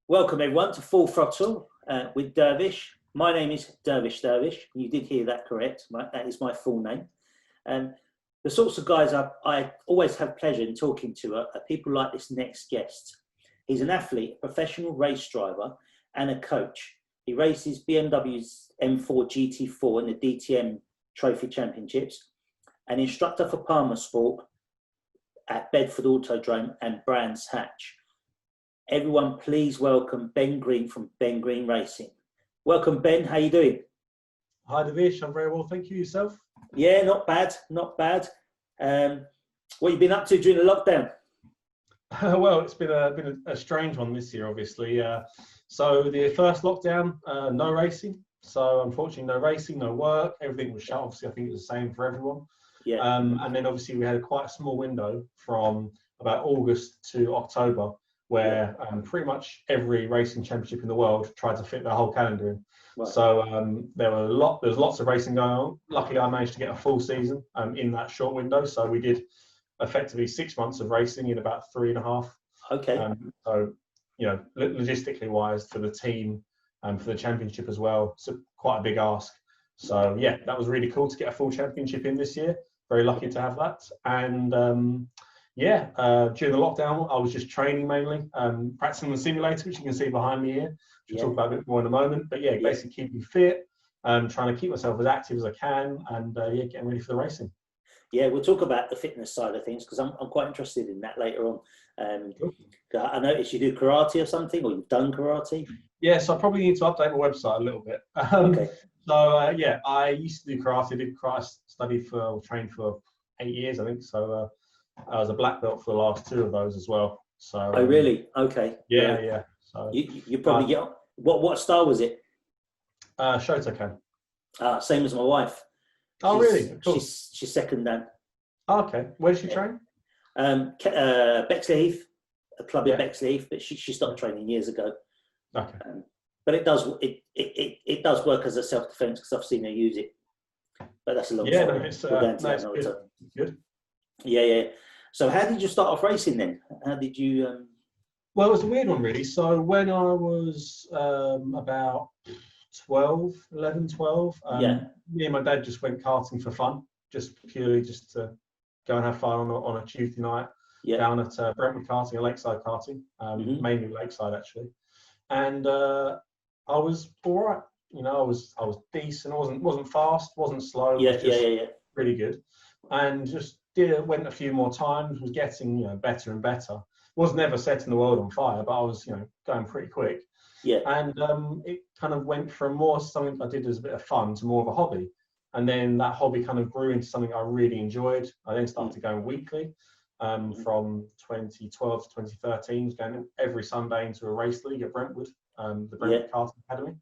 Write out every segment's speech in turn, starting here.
Welcome everyone to Full Throttle with Dervish. My name is Dervish. You did hear that correct. That is my full name. The sorts of guys I always have pleasure in talking to are people like this next guest. He's an athlete, a professional race driver and a coach. He races BMW's M4 GT4 in the DTM Trophy Championships, an instructor for Palmer Sport at Bedford Autodrome and Brands Hatch. Everyone, please welcome Ben Green from Ben Green Racing. Welcome, Ben. How you doing? Hi, Dervish. I'm very well, thank you. Yourself? Yeah, not bad, not bad. What you been up to during the lockdown? Well, it's been a strange one this year, obviously. So the first lockdown, no racing. So unfortunately, no racing, no work. Everything was shut. Obviously, I think it was the same for everyone. Yeah. And then obviously we had quite a small window from about August to October, where pretty much every racing championship in the world tried to fit their whole calendar in. Right. So there was lots of racing going on. Luckily, I managed to get a full season in that short window. So we did effectively 6 months of racing in about 3.5. Okay. So, you know, logistically wise for the team and for the championship as well, it's quite a big ask. So yeah, that was really cool to get a full championship in this year. Very lucky to have that. And during the lockdown, I was just training mainly, practicing the simulator, which you can see behind me here, which we'll talk about a bit more in a moment. But yeah, basically keeping fit, trying to keep myself as active as I can, and getting ready for the racing. Yeah, we'll talk about the fitness side of things because I'm quite interested in that later on. I noticed you do karate or something, or you've done karate. Yeah, so I probably need to update my website a little bit. Okay. So yeah, I used to do karate. I did karate, trained for 8 years, I think. So I was a black belt for the last 2 of those as well. So. Oh really? Okay. Yeah. So you probably get what style was it? Shotokan. Same as my wife. Oh really? Cool. She's second dan. Oh, okay. Where does she train? Bexley Heath, a club in Bexley Heath, but she stopped training years ago. Okay. But it does work as a self-defense because I've seen her use it. But that's a long story. It's good. Yeah. So how did you start off racing then? How did you? Well, it was a weird one really. So when I was about 12, me and my dad just went karting for fun, just to go and have fun on a Tuesday night down at Brentwood Karting and Lakeside Karting, mainly Lakeside actually. And I was all right. You know, I was decent. I wasn't fast, wasn't slow. Really good. And just went a few more times. Was getting better and better. Was never setting the world on fire, but I was going pretty quick. Yeah. And it kind of went from more something I did as a bit of fun to more of a hobby. And then that hobby kind of grew into something I really enjoyed. I then started going weekly from 2012 to 2013, going every Sunday into a race league at Brentwood, the Brentwood Karting Academy.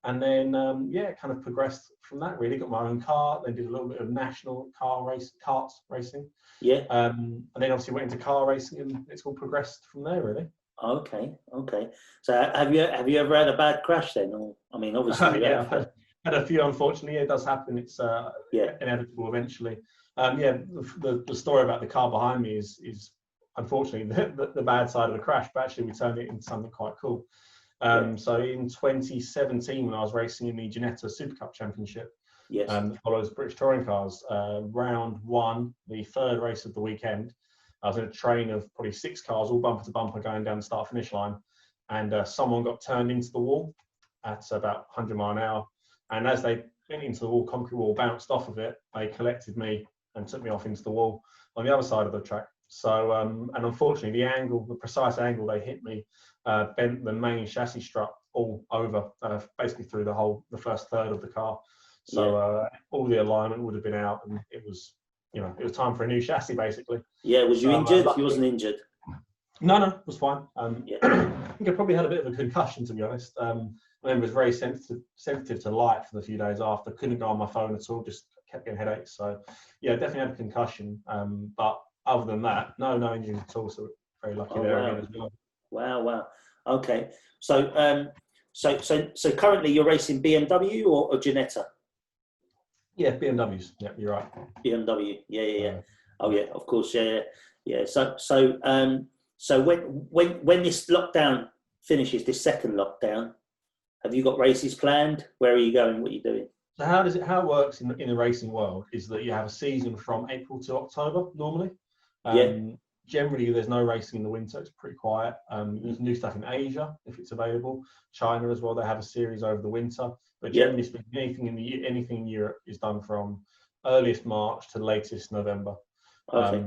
And then, kind of progressed from that, really. Got my own car, then did a little bit of national kart racing. Yeah. And then obviously went into car racing, and it's all progressed from there, really. Okay. So have you ever had a bad crash then? Or, I mean, obviously. Yeah, I've had a few, unfortunately. It does happen. It's inevitable eventually. The story about the car behind me is unfortunately the bad side of the crash, but actually we turned it into something quite cool. So in 2017, when I was racing in the Ginetta Supercup Championship, that follows British touring cars, round 1, the 3rd race of the weekend, I was in a train of probably 6 cars, all bumper to bumper, going down the start-finish line, and someone got turned into the wall at about 100 miles an hour. And as they went into the wall, concrete wall, bounced off of it, they collected me and took me off into the wall on the other side of the track. So, and unfortunately, the precise angle they hit me, bent the main chassis strut all over, basically through the first third of the car. So all the alignment would have been out, and it was time for a new chassis, basically. Yeah, was you injured? You wasn't injured? No, it was fine. I think I probably had a bit of a concussion, to be honest. I remember it was very sensitive to light for the few days after. Couldn't go on my phone at all, just kept getting headaches. So yeah, definitely had a concussion. But other than that, no injuries at all. So very lucky again as well. Wow. Okay. So so currently you're racing BMW or Ginetta? Yeah, BMWs. Yeah, you're right. BMW. Yeah. Oh yeah, of course. Yeah. So when this lockdown finishes this second lockdown, have you got races planned? Where are you going? What are you doing? So how it works in the racing world is that you have a season from April to October normally. Generally, there's no racing in the winter. It's pretty quiet. You can do stuff in Asia if it's available. China as well. They have a series over the winter. But generally speaking, anything in Europe is done from earliest March to latest November. Okay.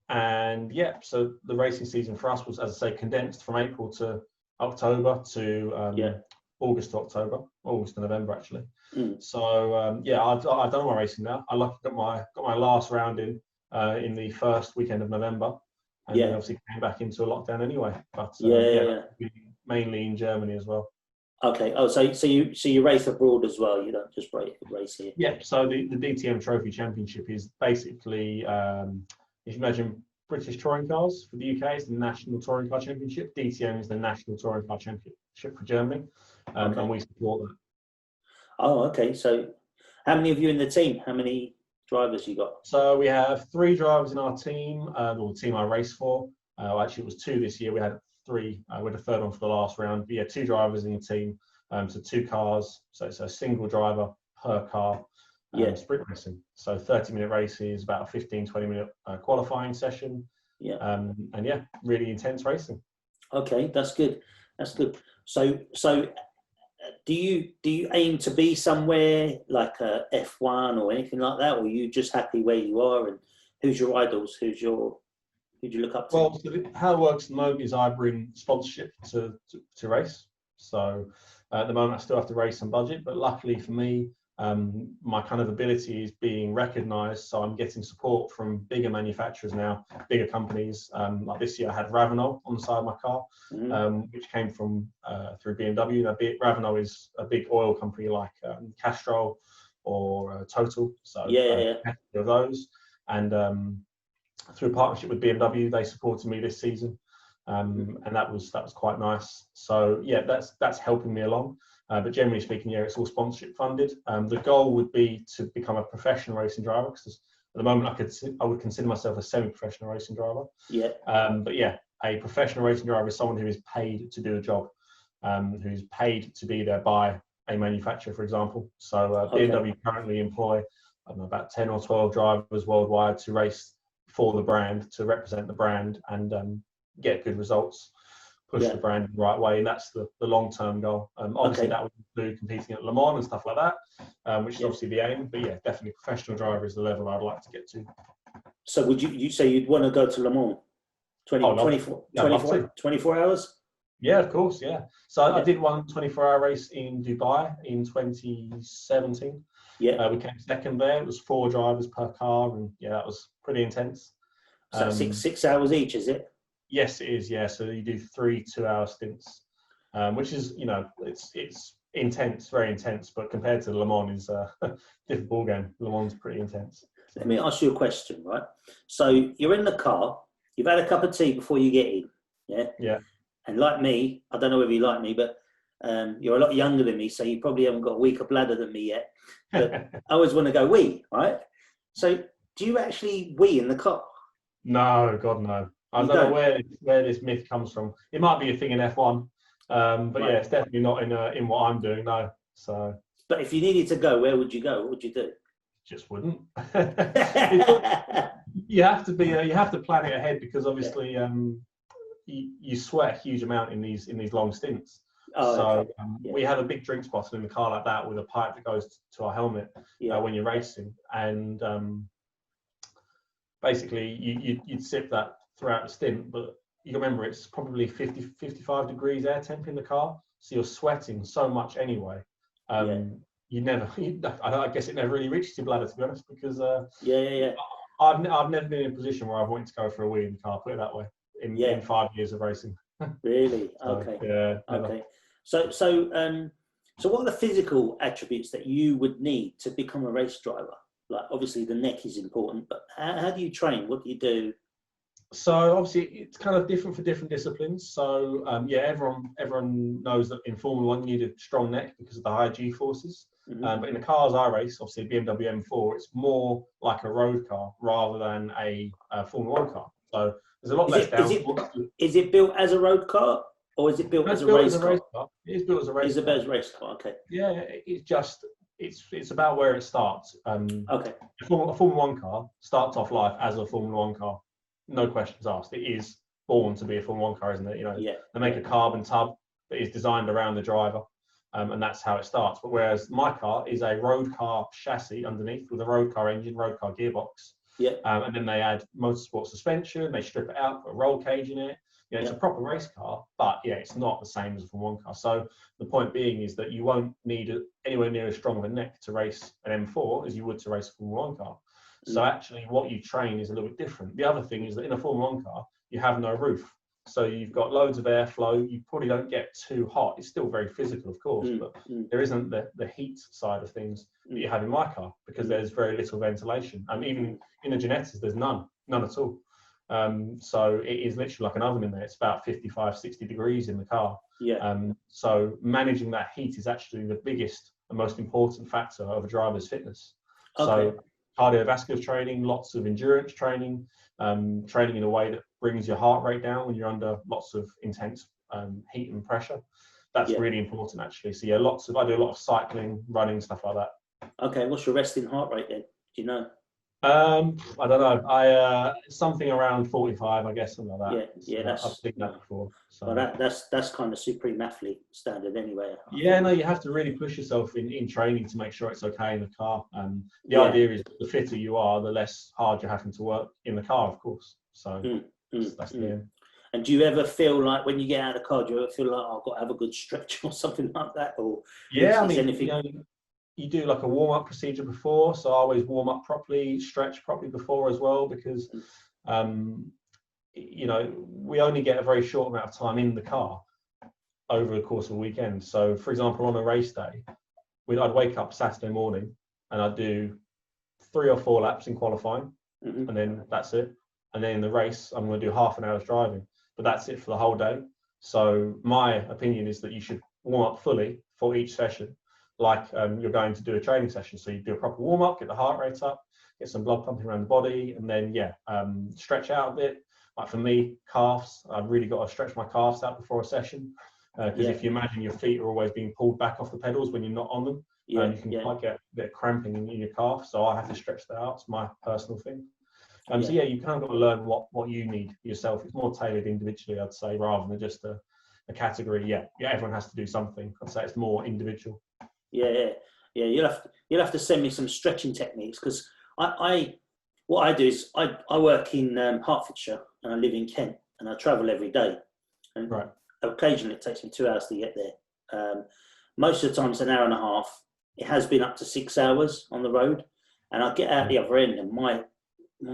And yeah, so the racing season for us was, as I say, condensed from April to October to August to October, August to November actually. So yeah, I've done my racing now. I got my last round in the first weekend of November, and then obviously came back into a lockdown anyway. But mainly in Germany as well. Okay. Oh, so you race abroad as well. You don't just race here. Yeah. So the DTM Trophy Championship is basically, if you imagine British touring cars for the UK, it's the National Touring Car Championship. DTM is the National Touring Car Championship for Germany, and we support that. Oh, okay. So how many of you in the team? How many drivers you got? So we have 3 drivers in our team, or the team I race for. Actually, it was 2 this year. We had 3. We had a third one for the last round. But yeah, 2 drivers in the team. So 2 cars. So it's a single driver per car. Sprint racing. So 30-minute races, about a 15-20 minute qualifying session. And yeah, really intense racing. Okay, that's good. That's good. So do you aim to be somewhere like a F1 or anything like that, or are you just happy where you are? And who's your idols? Who do you look up to? Well, so how it works at the moment is I bring sponsorship to race. So at the moment I still have to race on budget, but luckily for me, my kind of ability is being recognised, so I'm getting support from bigger manufacturers now, bigger companies. Like this year, I had Ravenol on the side of my car, which came from through BMW. Now, Ravenol is a big oil company like Castrol or Total. So of those, and through a partnership with BMW, they supported me this season, and that was quite nice. So yeah, that's helping me along. But generally speaking, yeah, it's all sponsorship funded. The goal would be to become a professional racing driver, because at the moment I would consider myself a semi-professional racing driver. But yeah, a professional racing driver is someone who is paid to do a job, who's paid to be there by a manufacturer, for example. So BMW currently employ about 10 or 12 drivers worldwide to race for the brand, to represent the brand and get good results. Push the brand the right way, and that's the long-term goal. Obviously, that would include competing at Le Mans and stuff like that, which is obviously the aim. But yeah, definitely professional driver is the level I'd like to get to. So would you say you'd want to go to Le Mans? 24 hours? Yeah, of course, yeah. So I did one 24-hour race in Dubai in 2017. We came second there. It was 4 drivers per car, and yeah, that was pretty intense. So 6 hours each, is it? Yes, it is. Yeah, so you do 3 2-hour stints, which is, it's intense, very intense. But compared to Le Mans, is a different ball game. Le Mans is pretty intense. Let me ask you a question, right? So you're in the car. You've had a cup of tea before you get in. Yeah. And like me, I don't know whether you like me, but you're a lot younger than me, so you probably haven't got a weaker bladder than me yet. But I always want to go wee, right? So do you actually wee in the car? No, God, no. I don't know where this myth comes from. It might be a thing in F1, but yeah, it's definitely not in what I'm doing. No. So. But if you needed to go, where would you go? What would you do? Just wouldn't. You have to plan it ahead, because obviously you sweat a huge amount in these long stints. We have a big drinks bottle in the car like that with a pipe that goes to our helmet when you're racing, and basically you'd sip that throughout the stint, but you remember it's probably 55 degrees air temp in the car, so you're sweating so much anyway. I guess it never really reaches your bladder, to be honest, because I've never been in a position where I've wanted to go for a wee in the car, put it that way, in 5 years of racing. Really? Okay. Okay. So what are the physical attributes that you would need to become a race driver? Like, obviously the neck is important, but how do you train? What do you do? So obviously it's kind of different for different disciplines. So everyone knows that in Formula 1 you need a strong neck because of the high G forces. But in the cars I race, obviously BMW M4, it's more like a road car rather than a Formula 1 car. So there's a lot less downforce. Is it built as a road car? or is it built as a built race as a car? race car. It is built as a race It's a car. race car. Okay. Yeah, it's about where it starts. Okay. A Formula One car starts off life as a Formula One car, no questions asked. It is born to be a Formula One car, isn't it? You know, they make a carbon tub that is designed around the driver, and that's how it starts. But whereas my car is a road car chassis underneath with a road car engine, road car gearbox. Yeah. And then they add motorsport suspension, they strip it out, put a roll cage in it. Yeah, it's a proper race car, but yeah, it's not the same as a Formula One car. So the point being is that you won't need anywhere near as strong of a neck to race an M4 as you would to race a Formula One car. So actually what you train is a little bit different. The other thing is that in a Formula One car, you have no roof. So you've got loads of airflow. You probably don't get too hot. It's still very physical, of course, but there isn't the heat side of things that you have in my car because there's very little ventilation. And even in the Ginettas, there's none at all. So it is literally like an oven in there. It's about 55, 60 degrees in the car. So managing that heat is actually the biggest and most important factor of a driver's fitness. So cardiovascular training, lots of endurance training, training in a way that brings your heart rate down when you're under lots of intense heat and pressure. That's really important, actually. So yeah, I do a lot of cycling, running, stuff like that. Okay, what's your resting heart rate then? Do you know? I don't know. Something around 45, I guess, something like that. Yeah, I've seen that before. So. Well, that's kind of supreme athlete standard anyway. Yeah, no, you have to really push yourself in training to make sure it's okay in the car. The idea is the fitter you are, the less hard you're having to work in the car, of course. So that's the aim. And do you ever feel like when you get out of the car, do you ever feel like I've got to have a good stretch or something like that? Or yeah, I mean, you do like a warm-up procedure before, so I always warm up properly, stretch properly before as well, because you know, we only get a very short amount of time in the car over the course of a weekend. So for example, on a race day, I'd wake up Saturday morning and I'd do 3 or 4 laps in qualifying, and then that's it. And then in the race, I'm going to do half an hour's driving, but that's it for the whole day. So my opinion is that you should warm up fully for each session, like you're going to do a training session. So you do a proper warm up, get the heart rate up, get some blood pumping around the body, and then stretch out a bit. Like for me, calves, I've really got to stretch my calves out before a session, because if you imagine your feet are always being pulled back off the pedals when you're not on them, you can quite get a bit cramping in your calf. So I have to stretch that out. It's my personal thing. So yeah, you kind of got to learn what you need yourself. It's more tailored individually, I'd say, rather than just a category. Yeah, everyone has to do something. I'd say it's more individual. Yeah. You'll have to send me some stretching techniques, because what I do is I work in Hertfordshire and I live in Kent and I travel every day. And occasionally it takes me 2 hours to get there. Most of the time it's an hour and a half. It has been up to 6 hours on the road, and I get out the other end and my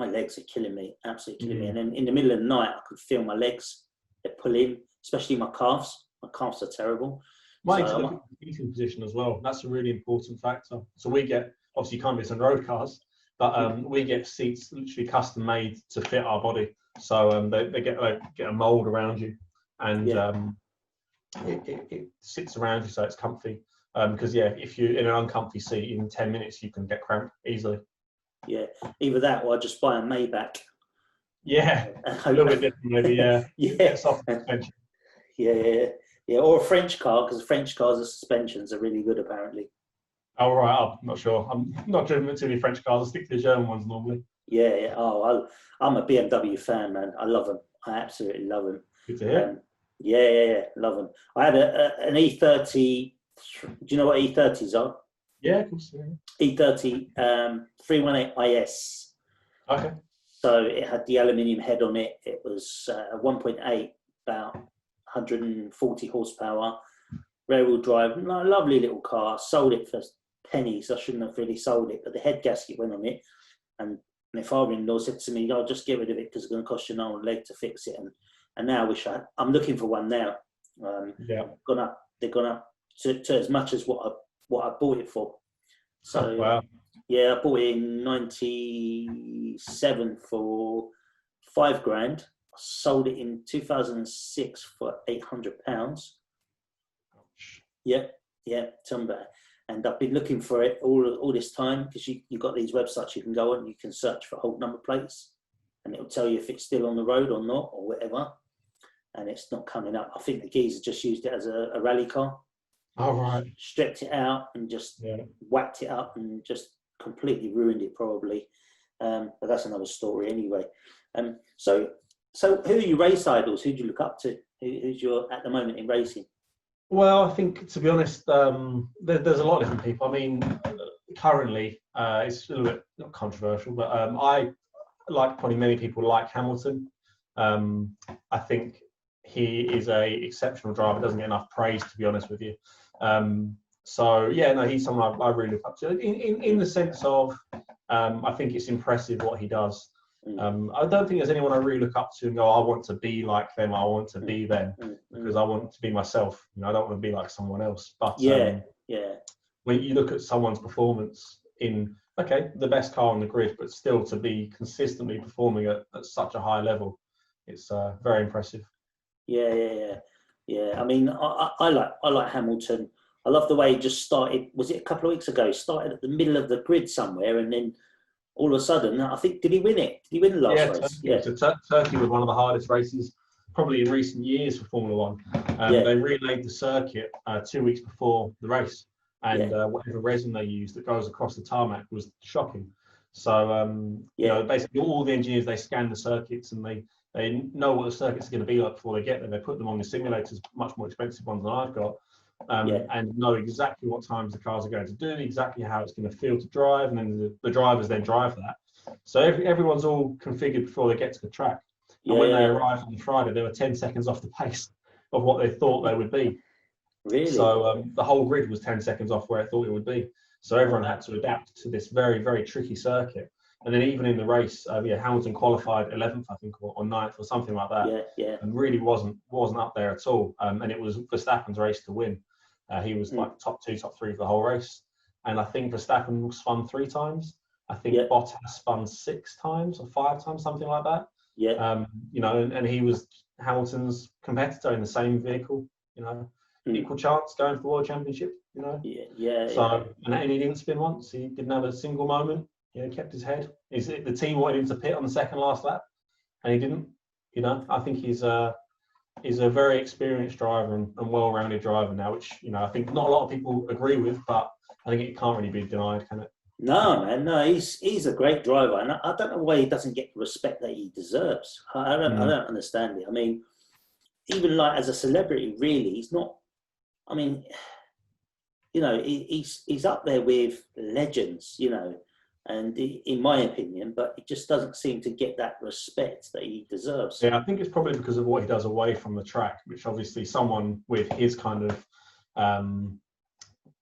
legs are killing me, absolutely killing me. And then in the middle of the night, I could feel my legs, they're pulling, especially my calves. My calves are terrible. My seating position as well. That's a really important factor. So we get, obviously you can't do this on road cars, but we get seats literally custom made to fit our body. So they get a mold around you, and it sits around you so it's comfy. Because if you're in an uncomfy seat, in 10 minutes you can get cramped easily. Yeah, either that or I just buy a Maybach. Yeah, a little bit different maybe. Soft suspension. Yeah, or a French car, because French cars, the suspensions are really good apparently. Oh right, I'm not sure. I'm not driven too many French cars. I stick to the German ones normally. Yeah. Oh, I'm a BMW fan, man. I love them. I absolutely love them. Good to hear. Yeah, love them. I had an E30. Do you know what E30s are? Yeah, of course. Yeah. E30 318 IS. Okay. So it had the aluminium head on it. It was 1.8, about 140 horsepower, rear-wheel drive. Lovely little car. Sold it for pennies. I shouldn't have really sold it, but the head gasket went on it. And my father-in-law said to me, "I'll just get rid of it because it's going to cost you an arm and leg to fix it." And now I'm looking for one now. They've gone up to as much as what I bought it for. So wow. Yeah, I bought it in '97 for £5,000. I sold it in 2006 for £800. Yeah, tell me about it. And I've been looking for it all this time, because you've got these websites you can go on, you can search for whole number plates, and it'll tell you if it's still on the road or not, or whatever. and it's not coming up. I think the geezer just used it as a rally car. Oh, right. Stripped it out and just whacked it up and just completely ruined it, probably. But that's another story anyway. So who are your race idols? Who do you look up to? Who's your at the moment in racing? Well, I think, to be honest, there's a lot of different people. I mean, currently, it's a little bit not controversial, but I, like probably many people, like Hamilton. I think he is a exceptional driver. Doesn't get enough praise, to be honest with you. So yeah, no, he's someone I really look up to. In the sense of, I think it's impressive what he does. I don't think there's anyone I really look up to and go, I want to be like them. I want to be them, because I want to be myself. You know, I don't want to be like someone else. But when you look at someone's performance in, the best car on the grid, but still to be consistently performing at such a high level, it's very impressive. Yeah. I mean, I like Hamilton. I love the way he just started. Was it a couple of weeks ago? He started at the middle of the grid somewhere, and then all of a sudden, I think, did he win it? Did he win the last race? So Turkey was one of the hardest races probably in recent years for Formula One. They relayed the circuit 2 weeks before the race, and whatever resin they used that goes across the tarmac was shocking. So you know, basically all the engineers, they scan the circuits and they know what the circuits are going to be like before they get there. They put them on the simulators, much more expensive ones than I've got, and know exactly what times the cars are going to do, exactly how it's going to feel to drive, and then the drivers then drive that. So everyone's all configured before they get to the track. And when they arrived on the Friday, they were 10 seconds off the pace of what they thought they would be. Really? So the whole grid was 10 seconds off where I thought it would be. So everyone had to adapt to this very, very tricky circuit. And then even in the race, Hamilton qualified 11th, I think, or 9th or something like that. And really wasn't up there at all. And it was Verstappen's race to win. He was like top 2, top 3 for the whole race. And I think Verstappen spun 3 times. I think Bottas spun 6 times or 5 times, something like that. You know, and he was Hamilton's competitor in the same vehicle, you know, equal chance going for the World Championship, you know. And he didn't spin once. He didn't have a single moment. You know, kept his head. The team wanted him to pit on the second last lap, and he didn't. You know, I think he's a very experienced driver and well-rounded driver now, which, you know, I think not a lot of people agree with, but I think it can't really be denied, can it? No, man, no, he's a great driver, and I don't know why he doesn't get the respect that he deserves. I don't understand it. I mean, even like as a celebrity, really, he's not. I mean, you know, he's up there with legends, you know, and in my opinion, but he just doesn't seem to get that respect that he deserves. Yeah, I think it's probably because of what he does away from the track, which obviously someone with his kind of,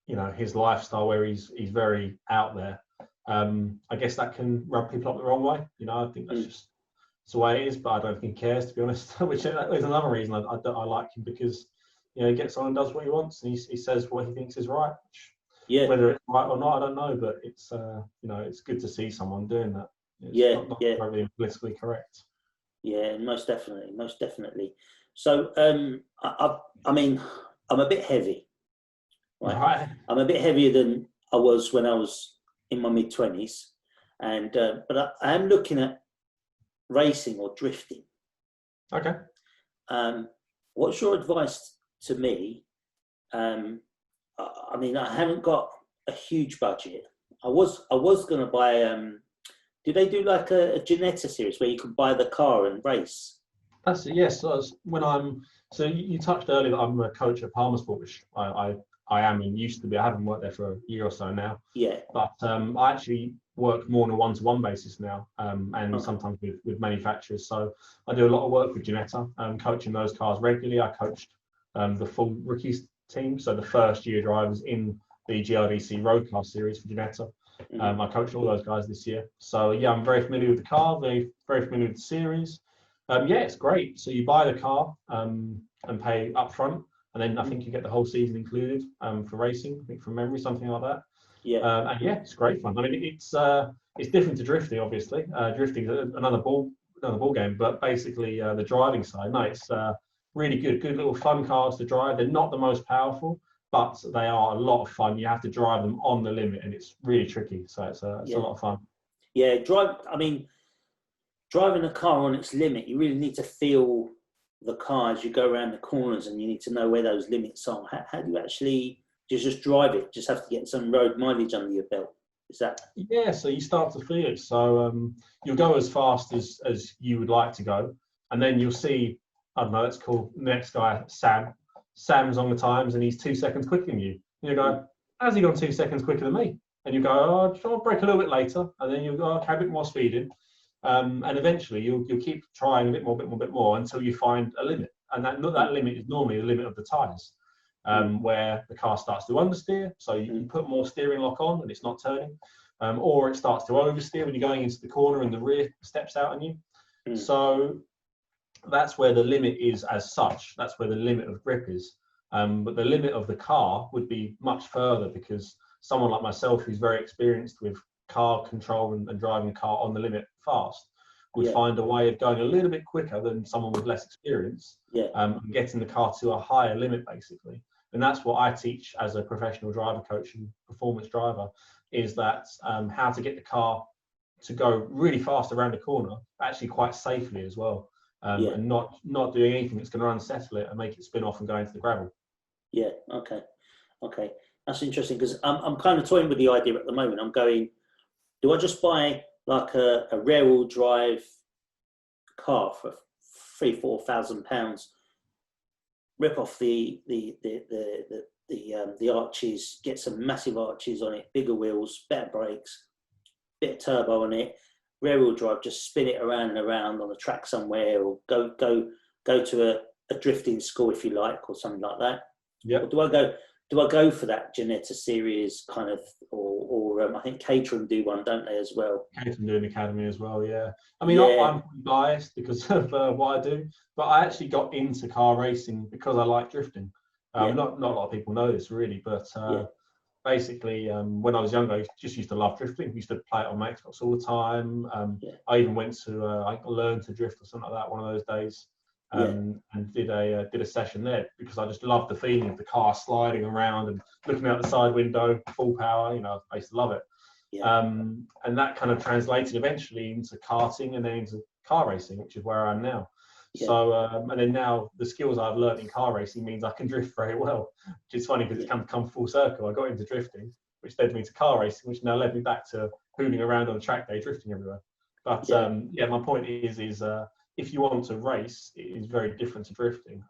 you know, his lifestyle where he's very out there, I guess that can rub people up the wrong way. You know, I think that's just it's the way it is, but I don't think he cares, to be honest, which is another reason I like him, because, you know, he gets on and does what he wants, and he says what he thinks is right. Which, whether it's right or not, I don't know, but it's you know, it's good to see someone doing that. It's not really politically correct. Yeah, most definitely. So I mean, I'm a bit heavy, right? I'm a bit heavier than I was when I was in my mid-20s, and but I am looking at racing or drifting. Okay. What's your advice to me? I mean, I haven't got a huge budget. I was going to buy. Do they do like a Ginetta series where you can buy the car and race? That's it. Yes. So you touched earlier that I'm a coach at Palmersport, which I am and used to be. I haven't worked there for a year or so now. Yeah. But I actually work more on a one-to-one basis now, and sometimes with manufacturers. So I do a lot of work with Ginetta, coaching those cars regularly. I coached the full rookies team, so the first-year drivers in the GRDC Road Car Series for Ginetta. I coached all those guys this year. So yeah, I'm very familiar with the car, very familiar with the series. Yeah, it's great. So you buy the car and pay up front, and then I think you get the whole season included for racing, I think from memory, something like that. Yeah. And yeah, it's great fun. I mean, it's different to drifting, obviously. Drifting is another ball game, but basically the driving side, no, it's really good little fun cars to drive. They're not the most powerful, but they are a lot of fun. You have to drive them on the limit, and it's really tricky. So it's a lot of fun. Yeah, driving a car on its limit, you really need to feel the car as you go around the corners, and you need to know where those limits are? How do you actually just drive it? Just have to get some road mileage under your belt? Is that? Yeah, so you start to feel it. So you'll go as fast as you would like to go, and then you'll see, I don't know, let's call the next guy Sam. Sam's on the times and he's 2 seconds quicker than you. And you go, how's he gone 2 seconds quicker than me? And you go, oh, I'll brake a little bit later, and then you'll go, okay, a bit more speed in. And eventually you'll keep trying a bit more until you find a limit. And that limit is normally the limit of the tyres, where the car starts to understeer. So you put more steering lock on and it's not turning. Or it starts to oversteer when you're going into the corner and the rear steps out on you. So that's where the limit is as such. That's where the limit of grip is. But the limit of the car would be much further, because someone like myself, who's very experienced with car control and driving a car on the limit fast, would find a way of going a little bit quicker than someone with less experience, and getting the car to a higher limit, basically. And that's what I teach as a professional driver coach and performance driver, is that how to get the car to go really fast around a corner, actually quite safely as well, and not doing anything that's going to unsettle it and make it spin off and go into the gravel. Yeah, okay. That's interesting, because I'm kind of toying with the idea at the moment. I'm going, do I just buy like a rear-wheel drive car for £3,000-4,000, rip off the arches, get some massive arches on it, bigger wheels, better brakes, bit of turbo on it, rear-wheel drive, just spin it around and around on a track somewhere, or go to a drifting school if you like, or something like that? Yeah. Or do I go for that Ginetta series kind of, or I think Caterham do one, don't they, as well? Caterham do an academy as well, yeah. I mean, I'm biased because of what I do, but I actually got into car racing because I like drifting. Not a lot of people know this really, but basically, when I was younger, I just used to love drifting. I used to play it on my Xbox all the time. I even went to, I learned to drift or something like that one of those days. And did a session there, because I just loved the feeling of the car sliding around and looking out the side window, full power. You know, I used to love it. And that kind of translated eventually into karting and then into car racing, which is where I am now. So and then now the skills I've learned in car racing means I can drift very well, which is funny because it's come full circle. I got into drifting, which led me to car racing, which now led me back to hooning around on a track day, drifting everywhere. But my point is if you want to race, it is very different to drifting.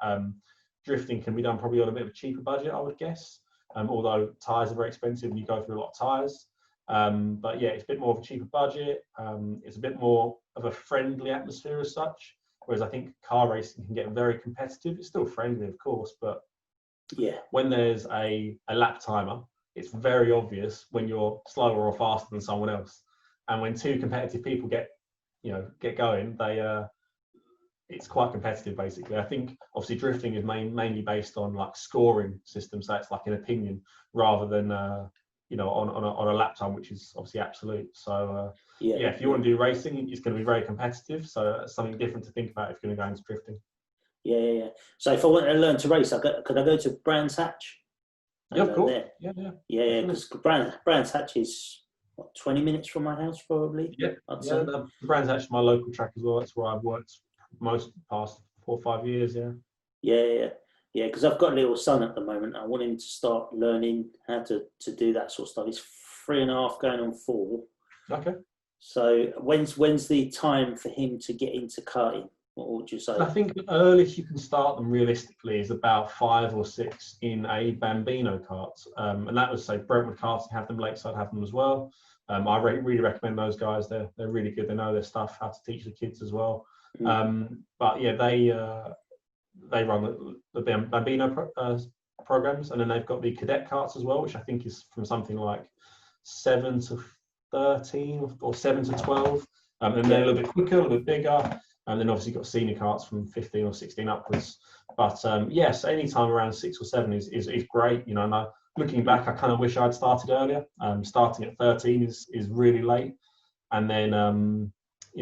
Drifting can be done probably on a bit of a cheaper budget, I would guess, although tyres are very expensive and you go through a lot of tyres. But yeah, it's a bit more of a cheaper budget. It's a bit more of a friendly atmosphere as such, whereas I think car racing can get very competitive. It's still friendly, of course, but when there's a lap timer, it's very obvious when you're slower or faster than someone else. And when two competitive people get going, it's quite competitive, basically. I think obviously drifting is mainly based on like scoring systems, so it's like an opinion rather than on a lap time, which is obviously absolute. So if you want to do racing, it's going to be very competitive. So it's something different to think about if you're going to go into drifting. Yeah. So if I wanted to learn to race, could I go to Brands Hatch? Yeah, of course. Yeah, because Brands Hatch is 20 minutes from my house, probably. The Brands Hatch is my local track as well. That's where I've worked most past 4 or 5 years. Yeah, because I've got a little son at the moment. I want him to start learning how to do that sort of stuff. He's 3.5 going on 4. Okay. So when's the time for him to get into karting? What would you say? I think the earliest you can start them realistically is about 5 or 6 in a Bambino kart, and that was, say, Brentwood Karting have them, Lakeside have them as well. I really recommend those guys. They're really good. They know their stuff, how to teach the kids as well. But yeah, they run the Bambino programs, and then they've got the cadet karts as well, which I think is from something like 7 to 13 or 7 to 12, and they're a little bit quicker, a little bit bigger. And then obviously got senior karts from 15 or 16 upwards. But yes, any time around 6 or 7 is great. And looking back, I kind of wish I'd started earlier. Starting at 13 is really late. And then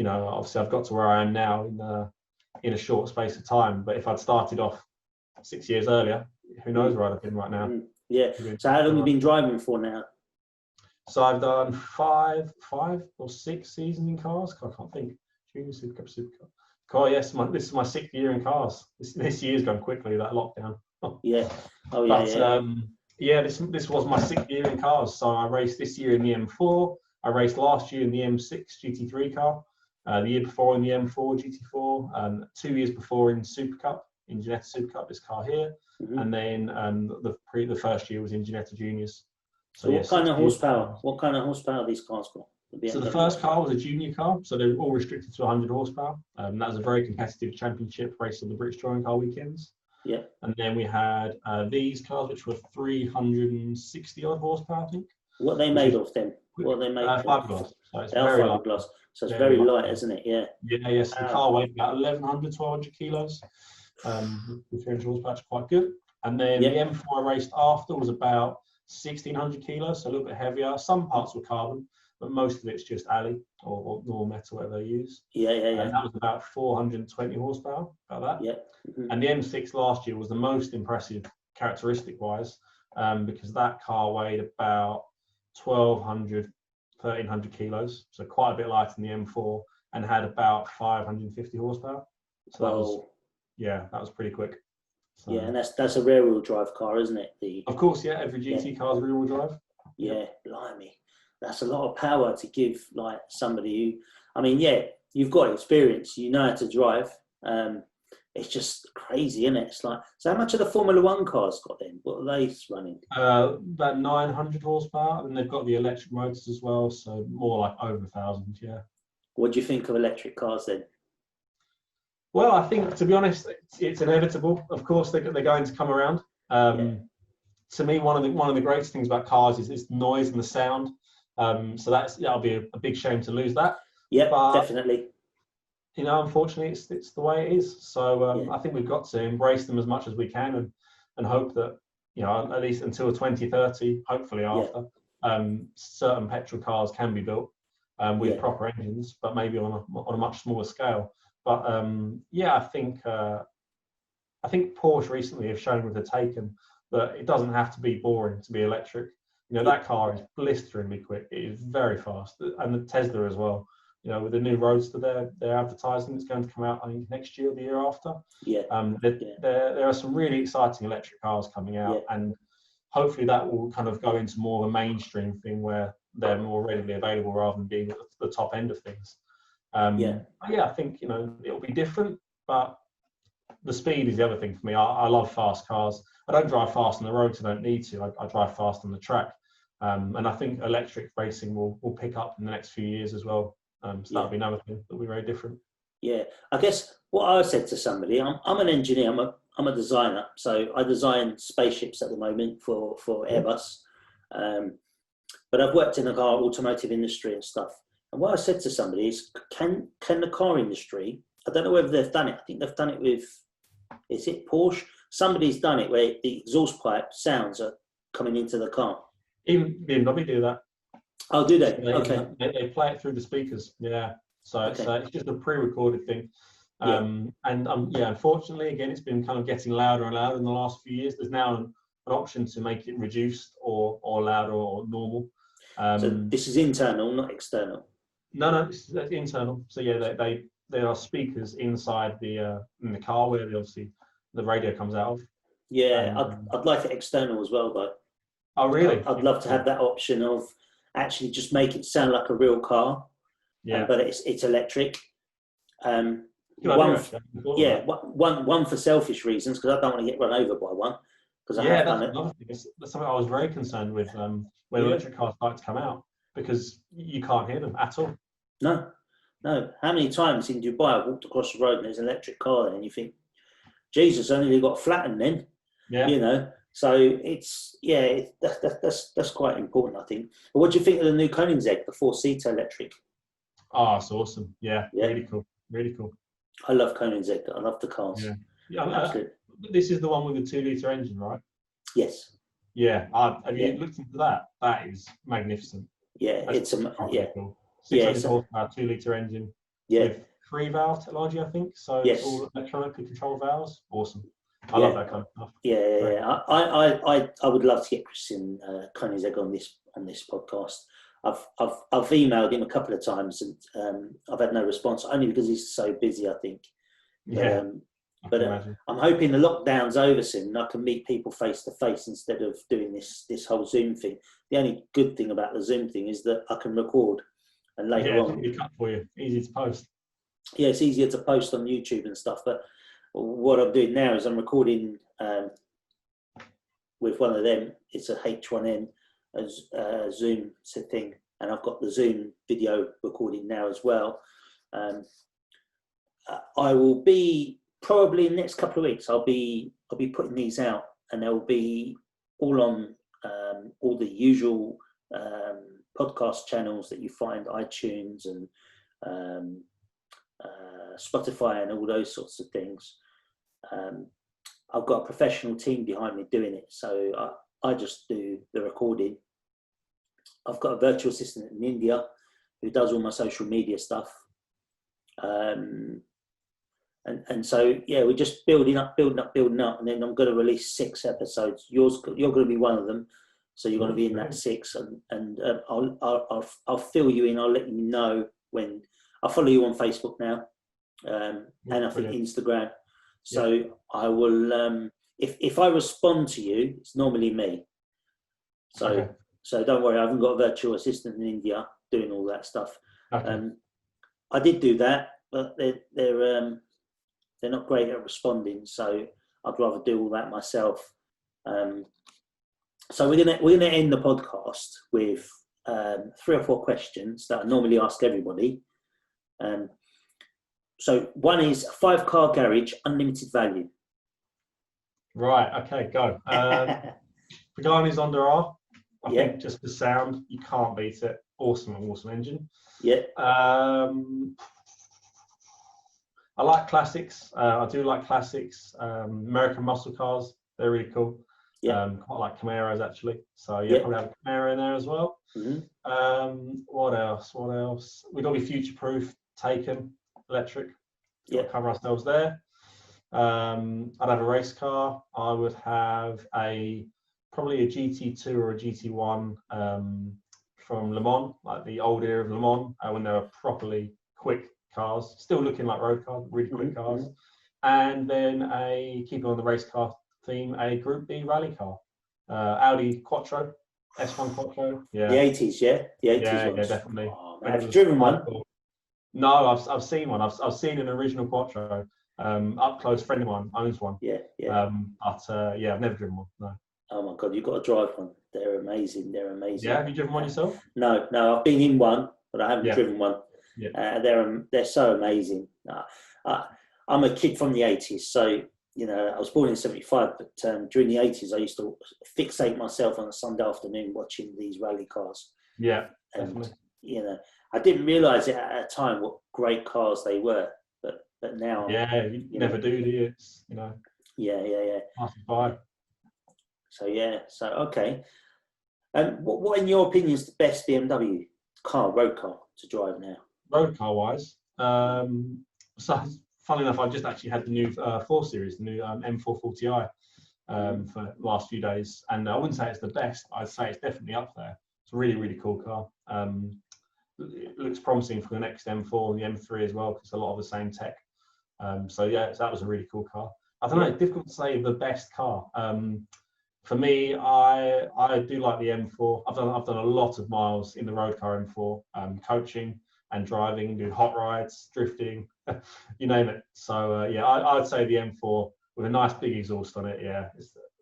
obviously I've got to where I am now in a short space of time. But if I'd started off 6 years earlier, who knows where I'd have been right now. Yeah. So how long have you been driving for now? So I've done 5 or 6 seasons in cars. I can't think. Junior Supercup. Oh yes, this is my 6th year in cars. This year's gone quickly, that lockdown. Yeah. Oh yeah. But yeah, this was my 6th year in cars. So I raced this year in the M4. I raced last year in the M6 GT3 car. The year before in the M4 GT4. 2 years before in Supercup, in Ginetta Supercup, this car here. And then the first year was in Ginetta Juniors. So what kind of horsepower? What kind of horsepower these cars got? So the first car was a junior car, so they were all restricted to 100 horsepower. That was a very competitive championship race on the British Touring Car weekends. Yeah. And then we had these cars, which were 360 odd horsepower, I think. What are they made of then? What are they made of? Fiberglass. So it's very fiberglass. So it's very light, isn't it? Yeah. Yeah, yes. The car weighed about 1,100, 1,200 kilos. With 300 horsepower, which is quite good. And then the M4 I raced after was about 1,600 kilos, so a little bit heavier. Some parts were carbon, but most of it's just alley or normal metal, whatever they use. Yeah. And that was about 420 horsepower, about that. Yeah. And the M6 last year was the most impressive characteristic-wise, because that car weighed about 1,200, 1,300 kilos, so quite a bit lighter than the M4, and had about 550 horsepower. So that was pretty quick. So, yeah, and that's a rear-wheel drive car, isn't it? Of course, yeah. Every GT car is rear-wheel drive. Yeah, blimey, that's a lot of power to give like somebody who, I mean, yeah, you've got experience, you know how to drive. It's just crazy, isn't it? It's like, so how much of the Formula One cars got then? What are they running? About 900 horsepower, and they've got the electric motors as well, so more like over 1,000. Yeah. What do you think of electric cars then? Well, I think, to be honest, it's inevitable. Of course, they're going to come around. To me, one of the greatest things about cars is the noise and the sound. So that'll be a big shame to lose that. Yeah, definitely. You know, unfortunately, it's the way it is. So I think we've got to embrace them as much as we can, and hope that, you know, at least until 2030, hopefully after, certain petrol cars can be built with proper engines, but maybe on a much smaller scale. But I think Porsche recently have shown with the Taycan that it doesn't have to be boring to be electric. You know, that car is blisteringly quick. It is very fast, and the Tesla as well. You know, with the new Roadster they're advertising, it's going to come out, I think, next year or the year after. Yeah. There are some really exciting electric cars coming out, and hopefully that will kind of go into more of a mainstream thing where they're more readily available rather than being at the top end of things. I think, you know, it'll be different, but the speed is the other thing for me. I love fast cars. I don't drive fast on the road, so I don't need to. I drive fast on the track. And I think electric racing will pick up in the next few years as well. So that'll be another thing that'll be very different. Yeah, I guess what I said to somebody, I'm an engineer, I'm a designer, so I design spaceships at the moment for Airbus. But I've worked in the car automotive industry and stuff. And what I said to somebody is, can the car industry, I don't know whether they've done it, I think they've done it with, is it Porsche? Somebody's done it where the exhaust pipe sounds are coming into the car. Even BMW do that. Oh, do they? Okay. They play it through the speakers, yeah. So it's just a pre-recorded thing. Unfortunately, again, it's been kind of getting louder and louder in the last few years. There's now an option to make it reduced or louder or normal. So this is internal, not external? No, it's internal. So yeah, there are speakers inside in the car where obviously the radio comes out of. Yeah, I'd like it external as well, though. Oh, really? I'd love to have that option of actually just make it sound like a real car. Yeah, but it's electric. One for selfish reasons, because I don't want to get run over by one. Because that's something I was very concerned with when electric cars started to come out, because you can't hear them at all. No. How many times in Dubai I walked across the road and there's an electric car there, and you think, Jesus, only they got flattened then. Yeah. You know. So that's quite important, I think. But what do you think of the new Koenigsegg, the 4-seater electric? Oh, it's awesome. Yeah, really cool. Really cool. I love Koenigsegg. I love the cars. Yeah. This is the one with the 2-litre engine, right? Yes. Yeah. Have you looked into that? That is magnificent. Yeah, that's cool. 600 horsepower, 2-litre engine. Yeah. With 3-valve technology, I think. So it's all electronically controlled valves. Awesome. I love that kind of stuff. Yeah. I would love to get Christian Koenigsegg on this podcast. I've emailed him a couple of times and I've had no response, only because he's so busy, I think. Yeah. But I'm hoping the lockdown's over soon and I can meet people face to face instead of doing this whole Zoom thing. The only good thing about the Zoom thing is that I can record and later on. It'll be cut for you. Easy to post. Yeah, it's easier to post on YouTube and stuff. But what I'm doing now is I'm recording with one of them. It's a H1N Zoom thing, and I've got the Zoom video recording now as well. I will be probably in the next couple of weeks. I'll be putting these out, and they'll be all on all the usual podcast channels that you find, iTunes and Spotify and all those sorts of things. I've got a professional team behind me doing it, so I just do the recording. I've got a virtual assistant in India who does all my social media stuff. And so, yeah, we're just building up, and then I'm going to release 6 episodes. You're going to be one of them, so you're going to be in that 6, and I'll fill you in. I'll let you know when. I'll follow you on Facebook now, and I think Instagram. So I will. If I respond to you, it's normally me. So don't worry, I haven't got a virtual assistant in India doing all that stuff. I did do that, but they're not great at responding, so I'd rather do all that myself. So we're gonna end the podcast with 3 or 4 questions that I normally ask everybody. So one is 5-car garage, unlimited value. Right. Okay. Go. Pagani's under R. I think just the sound, you can't beat it. Awesome engine. Yeah. I like classics. I do like classics. American muscle cars, they're really cool. Yeah. Quite like Camaros actually. So probably have a Camaro in there as well. Mm-hmm. What else? We've got to be future proof. Taken electric. Got to cover ourselves there. I'd have a race car. I would have probably a GT2 or a GT1 from Le Mans, like the old era of Le Mans, when they were properly quick cars, still looking like road cars, really quick cars. And then keeping on the race car theme, a Group B rally car, Audi Quattro, S1 Quattro. Yeah. The 80s, yeah? The 80s yeah, ones. Yeah, definitely. Oh, have you driven one? Cool. No, I've seen one. I've seen an original Quattro. Up close, friend of mine owns one. Yeah. But I've never driven one. No. Oh my God, you've got to drive one. They're amazing. Yeah, have you driven one yourself? No, I've been in one, but I haven't driven one. Yeah. They're so amazing. I'm a kid from the 80s, so I was born in 75, but during the 80s I used to fixate myself on a Sunday afternoon watching these rally cars. Yeah, and definitely. I didn't realise it at a time what great cars they were, but now. Yeah, you never do you? It's, Yeah. Bye. So okay. And what in your opinion is the best BMW road car to drive now? Road car wise, so funnily enough, I just actually had the new 4 Series, the new M4 40i for the last few days, and I wouldn't say it's the best. I'd say it's definitely up there. It's a really, really cool car. It looks promising for the next M4 and the M3 as well, because it's a lot of the same tech. So that was a really cool car. I don't know, it's difficult to say the best car. For me, I do like the M4. I've done a lot of miles in the road car M4, coaching and driving, doing hot rides, drifting, you name it. So I'd say the M4 with a nice big exhaust on it. Yeah,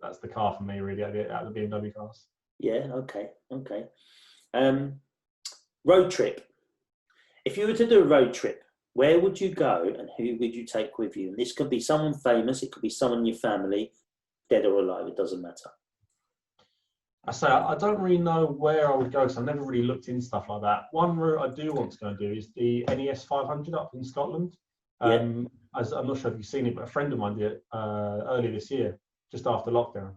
that's the car for me really out of the BMW cars. Yeah. Okay. Road trip. If you were to do a road trip, where would you go and who would you take with you? And this could be someone famous. It could be someone in your family, dead or alive. It doesn't matter. I don't really know where I would go because I've never really looked in stuff like that. One route I do want to go and do is the NES 500 up in Scotland. I'm not sure if you've seen it, but a friend of mine did it earlier this year, just after lockdown.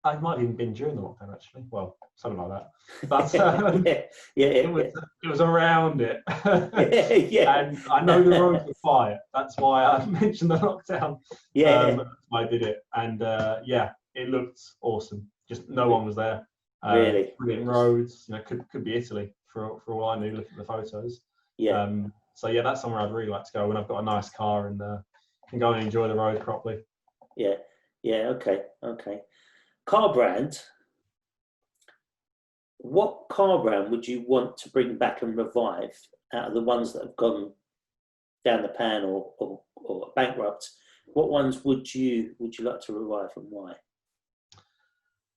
It might have even been during the lockdown, actually. Well, something like that. But it was around it. And I know the roads were quiet. That's why I mentioned the lockdown. That's why I did it. And it looked awesome. Just no one was there. Really? Brilliant roads. Could be Italy for all I knew, looking at the photos. So that's somewhere I'd really like to go when I've got a nice car and can go and enjoy the road properly. Yeah, yeah, okay. Car brand. What car brand would you want to bring back and revive out of the ones that have gone down the pan or bankrupt? What ones would you like to revive, and why?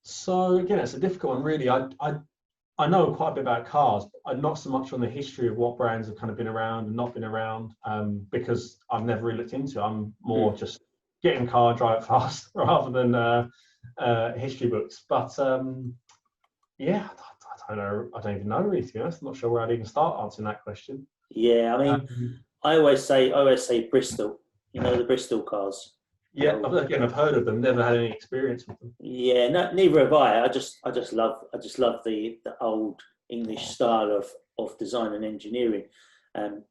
So again, it's a difficult one, really. I know quite a bit about cars, but not so much on the history of what brands have kind of been around and not been around, because I've never really looked into it. I'm more just get in the car, drive it fast, rather than history books. But yeah, I don't know. I don't even know, really, to be honest. I'm not sure where I'd even start answering that question. Yeah, I mean, I always say Bristol. You know, the Bristol cars. Yeah, I've heard of them. Never had any experience with them. Yeah, no, neither have I. I just love the old English style of design and engineering. And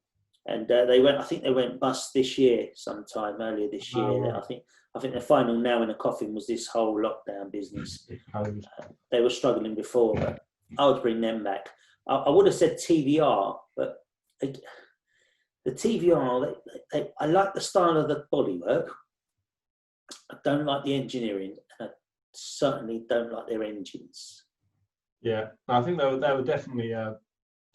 they went. I think they went bust this year, sometime earlier this year. Oh, right. I think the final nail in the coffin was this whole lockdown business. They were struggling before, but I would bring them back. I would have said TVR, but the TVR, I like the style of the bodywork. I don't like the engineering, and I certainly don't like their engines. Yeah, I think they were definitely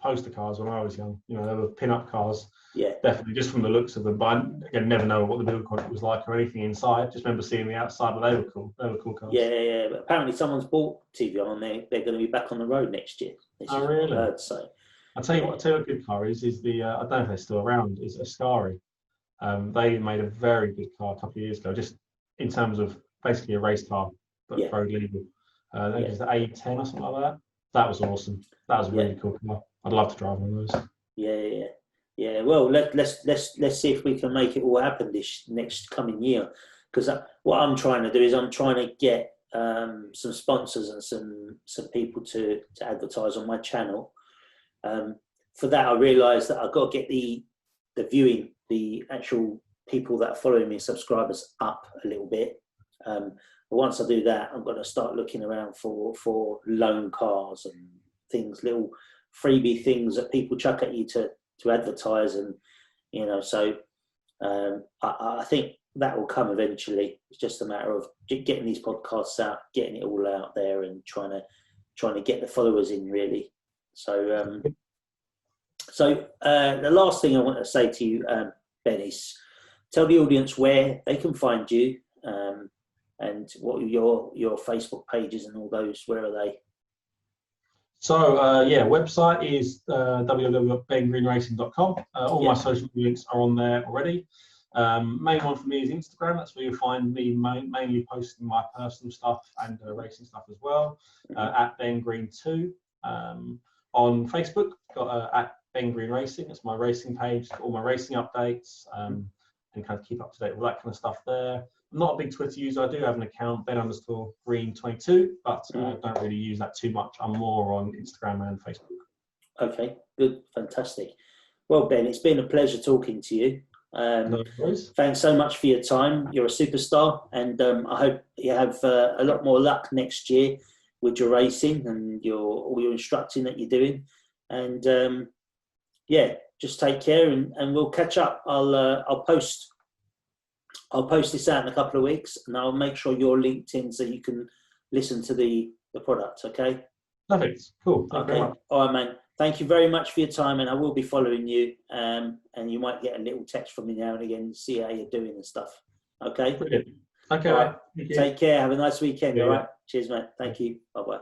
poster cars when I was young. You know, they were pin-up cars. Yeah, definitely, just from the looks of them. But I again never know what the build quality was like or anything inside. Just remember seeing the outside, but they were cool. They were cool cars. Yeah. But apparently, someone's bought TVR, and they're going to be back on the road next year. Oh, really? I heard, so. I'll tell you what a good car is the I don't know if they're still around. Is Ascari. They made a very good car a couple of years ago, just in terms of basically a race car, but road legal. I think it's the A10 or something like that. That was awesome. That was a really cool car. I'd love to drive one of those. Yeah. Well, let's see if we can make it all happen this next coming year. Because what I'm trying to do is I'm trying to get some sponsors and some people to advertise on my channel. For that, I realised that I've got to get the viewing, the actual people that are following me, subscribers, up a little bit. But once I do that, I'm going to start looking around for loan cars and things, little freebie things that people chuck at you to advertise, and so I think that will come eventually. It's just a matter of getting these podcasts out, getting it all out there, and trying to get the followers in, really. So the last thing I want to say to you, Ben, is tell the audience where they can find you, and what your Facebook pages and all those. Where are they? So website is www.bengreenracing.com. All my social media links are on there already. Main one for me is Instagram. That's where you'll find me mainly posting my personal stuff and racing stuff as well. At bengreen2. On Facebook, got at Ben Green Racing. It's my racing page, all my racing updates, and kind of keep up to date with that kind of stuff there. I'm not a big Twitter user. I do have an account, Ben_Green22, but I don't really use that too much. I'm more on Instagram and Facebook. Okay, good, fantastic. Well, Ben, it's been a pleasure talking to you. No worries. Thanks so much for your time. You're a superstar, and I hope you have a lot more luck next year with your racing and all your instructing that you're doing. And just take care, and we'll catch up. I'll post this out in a couple of weeks, and I'll make sure you're linked in so you can listen to the product. Okay. Perfect. Cool. Thank you very much. All right, man. Thank you very much for your time, and I will be following you. And you might get a little text from me now and again to see how you're doing and stuff. Okay. Brilliant. Okay. All right. Take care. Have a nice weekend. Yeah. All right. Cheers, mate. Thank you. Bye-bye.